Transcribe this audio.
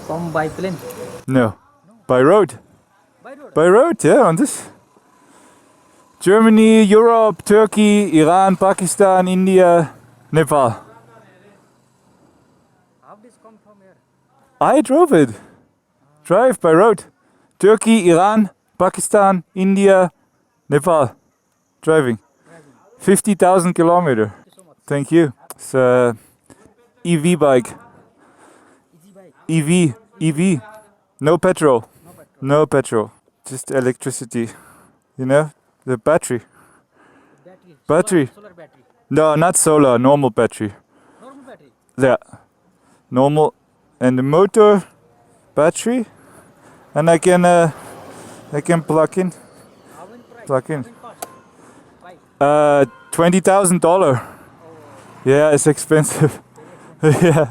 Come by plane? No. By road. By road? By road, yeah, on this. Germany, Europe, Turkey, Iran, Pakistan, India, Nepal. How this come from here? I drove it. Drive by road. Turkey, Iran, Pakistan, India, Nepal. Driving. 50,000 kilometers. Thank you. It's a EV bike. Easy bike. EV. No petrol. No petrol. Just electricity. You know? The battery. Battery. Solar battery. No, not solar. Normal battery. Normal battery. Yeah. Normal. And the motor battery. And I can plug in. How in price? Plug in. How in cost? Bike. $20,000. Yeah, it's expensive. Yeah.